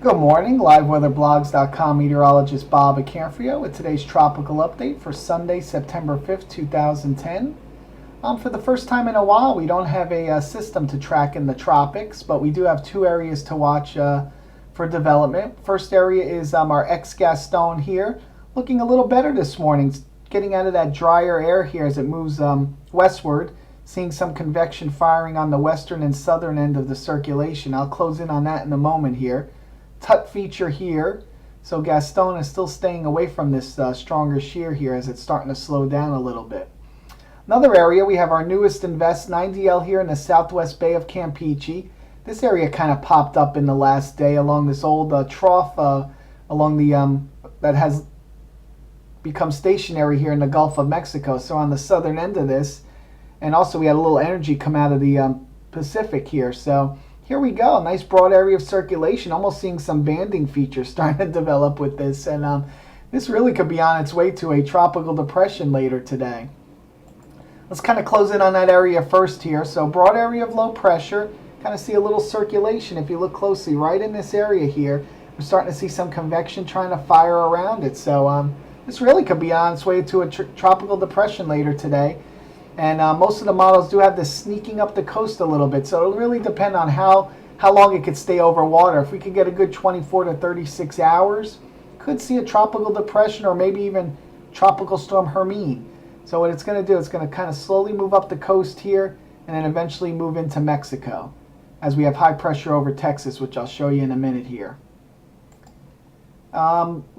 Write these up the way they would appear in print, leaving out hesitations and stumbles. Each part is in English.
Good morning, liveweatherblogs.com meteorologist Bob Acanfrio with today's tropical update for Sunday, September 5th, 2010. For the first time in a while, we don't have a system to track in the tropics, but we do have two areas to watch for development. First area is our Ex-Gaston here, looking a little better this morning. It's getting out of that drier air here as it moves westward, seeing some convection firing on the western and southern end of the circulation. I'll close in on that in a moment here. Tut feature here, so Gaston is still staying away from this stronger shear here as it's starting to slow down a little bit. Another area, we have our newest invest 9DL here in the southwest bay of Campeche. This area kind of popped up in the last day along this old trough along the that has become stationary here in the Gulf of Mexico. So on the southern end of this, and also we had a little energy come out of the Pacific here. So here we go, a nice broad area of circulation, almost seeing some banding features starting to develop with this, and this really could be on its way to a tropical depression later today. Let's kind of close in on that area first here. So broad area of low pressure, kind of see a little circulation if you look closely right in this area here. We're starting to see some convection trying to fire around it, so this really could be on its way to a tropical depression later today. And most of the models do have this sneaking up the coast a little bit, so it'll really depend on how long it could stay over water. If we could get a good 24 to 36 hours, could see a tropical depression or maybe even tropical storm Hermine. So what it's going to do, it's going to kind of slowly move up the coast here and then eventually move into Mexico as we have high pressure over Texas, which I'll show you in a minute here.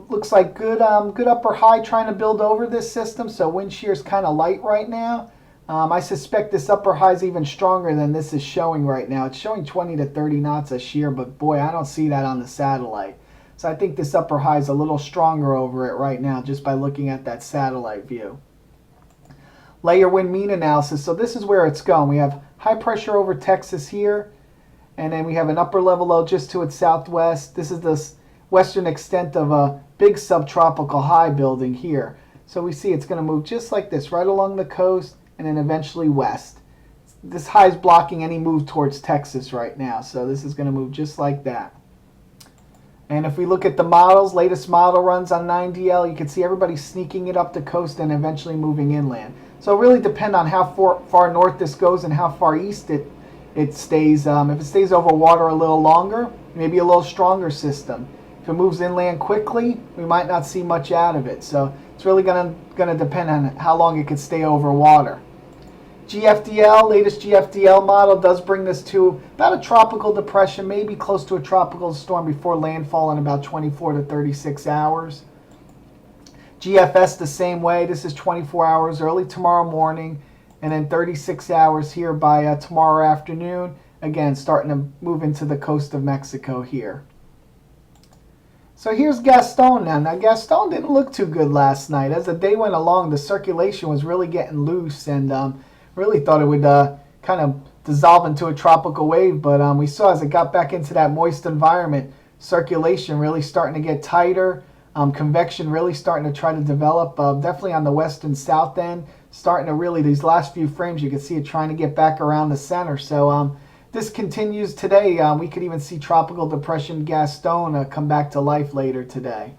Looks like good upper high trying to build over this system, so wind shear is kind of light right now. I suspect this upper high is even stronger than this is showing right now. It's showing 20 to 30 knots a shear, but boy, I don't see that on the satellite. So I think this upper high is a little stronger over it right now just by looking at that satellite view. Layer wind mean analysis. So this is where it's going. We have high pressure over Texas here, and then we have an upper level low just to its southwest. This is the western extent of a big subtropical high building here. So we see it's going to move just like this right along the coast and then eventually west. This high is blocking any move towards Texas right now, so this is going to move just like that. And if we look at the models, latest model runs on 9DL, you can see everybody sneaking it up the coast and eventually moving inland. So it really depends on how far north this goes and how far east it stays. If it stays over water a little longer, maybe a little stronger system. If it moves inland quickly, we might not see much out of it. So it's really going to depend on how long it could stay over water. GFDL, latest GFDL model does bring this to about a tropical depression, maybe close to a tropical storm before landfall in about 24 to 36 hours. GFS the same way. This is 24 hours early tomorrow morning and then 36 hours here by tomorrow afternoon. Again, starting to move into the coast of Mexico here. So here's Gaston now. Now Gaston didn't look too good last night. As the day went along, the circulation was really getting loose, and really thought it would kind of dissolve into a tropical wave. But we saw as it got back into that moist environment, circulation really starting to get tighter. Convection really starting to try to develop, definitely on the west and south end. Starting to really, these last few frames, you can see it trying to get back around the center. So this continues today. We could even see tropical depression Gaston come back to life later today.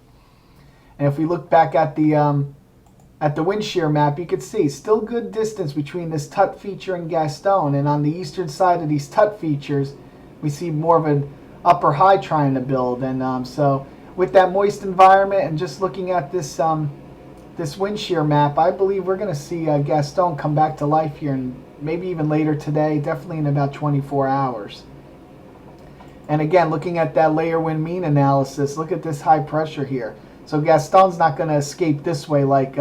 And if we look back at the wind shear map, you can see still good distance between this Tut feature and Gaston. And on the eastern side of these Tut features, we see more of an upper high trying to build. And so with that moist environment and just looking at this this wind shear map, I believe we're going to see Gaston come back to life here, and maybe even later today, definitely in about 24 hours. And again, looking at that layer wind mean analysis, look at this high pressure here. So Gaston's not going to escape this way like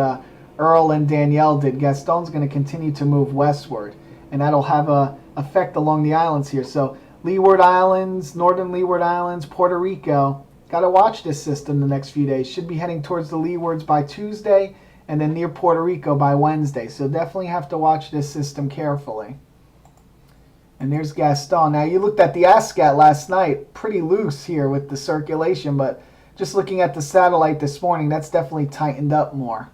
Earl and Danielle did. Gaston's going to continue to move westward, and that'll have a effect along the islands here. So Leeward Islands, Northern Leeward Islands, Puerto Rico, got to watch this system the next few days. Should be heading towards the leewards by Tuesday and then near Puerto Rico by Wednesday. So definitely have to watch this system carefully. And there's Gaston. Now you looked at the ASCAT last night, pretty loose here with the circulation, but just looking at the satellite this morning, that's definitely tightened up more.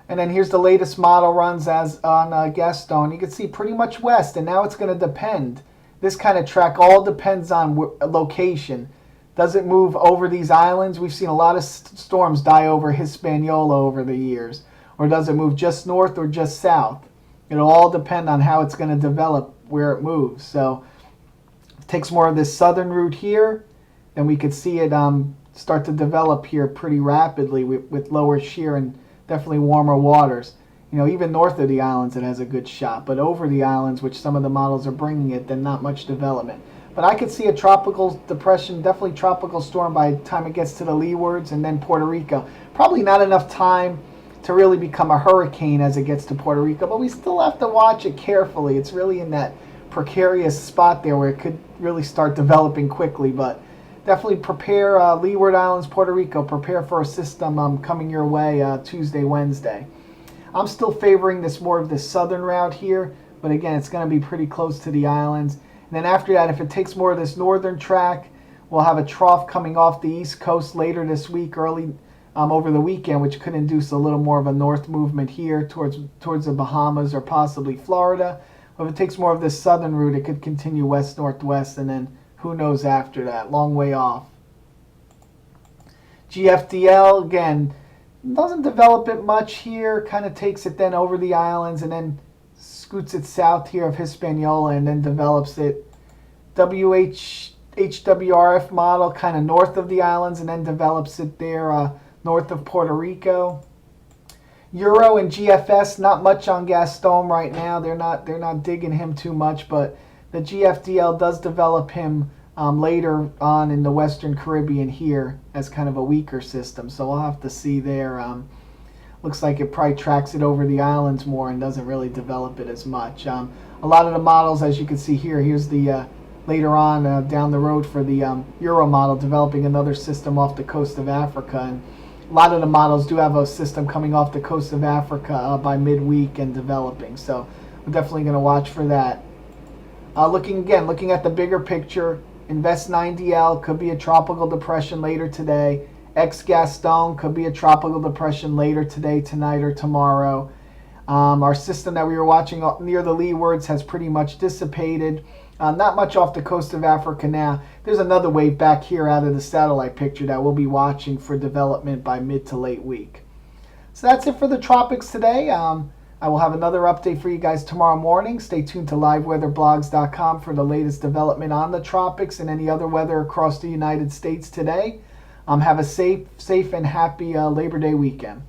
And then here's the latest model runs as on Gaston. You can see pretty much west, and now it's going to depend. This kind of track all depends on location. Does it move over these islands? We've seen a lot of storms die over Hispaniola over the years. Or does it move just north or just south? It'll all depend on how it's going to develop where it moves. So it takes more of this southern route here, then we could see it start to develop here pretty rapidly with lower shear and definitely warmer waters. Even north of the islands it has a good shot, but over the islands, which some of the models are bringing it, then not much development. But I could see a tropical depression, definitely tropical storm by the time it gets to the leewards, and then Puerto Rico. Probably not enough time to really become a hurricane as it gets to Puerto Rico, but we still have to watch it carefully. It's really in that precarious spot there where it could really start developing quickly, but definitely prepare Leeward Islands, Puerto Rico, prepare for a system coming your way Tuesday, Wednesday. I'm still favoring more of this southern route here, but again, it's going to be pretty close to the islands. And then after that, if it takes more of this northern track, we'll have a trough coming off the east coast later this week, early over the weekend, which could induce a little more of a north movement here towards the Bahamas or possibly Florida. But if it takes more of this southern route, it could continue west-northwest, and then who knows after that, long way off. GFDL, again, doesn't develop it much here, kind of takes it then over the islands and then scoots it south here of Hispaniola and then develops it. HWRF model kind of north of the islands and then develops it there north of Puerto Rico. Euro and GFS, not much on Gaston right now. They're not digging him too much, but the GFDL does develop him later on in the Western Caribbean here as kind of a weaker system. So we'll have to see there. Looks like it probably tracks it over the islands more and doesn't really develop it as much. A lot of the models, as you can see here, here's the later on down the road for the Euro model developing another system off the coast of Africa. And a lot of the models do have a system coming off the coast of Africa by midweek and developing. So we're definitely going to watch for that. Looking at the bigger picture, Invest 9DL could be a tropical depression later today. Ex-Gaston could be a tropical depression later today, tonight, or tomorrow. Our system that we were watching near the leewards has pretty much dissipated. Not much off the coast of Africa now. There's another wave back here out of the satellite picture that we'll be watching for development by mid to late week. So that's it for the tropics today. I will have another update for you guys tomorrow morning. Stay tuned to liveweatherblogs.com for the latest development on the tropics and any other weather across the United States today. Have a safe and happy Labor Day weekend.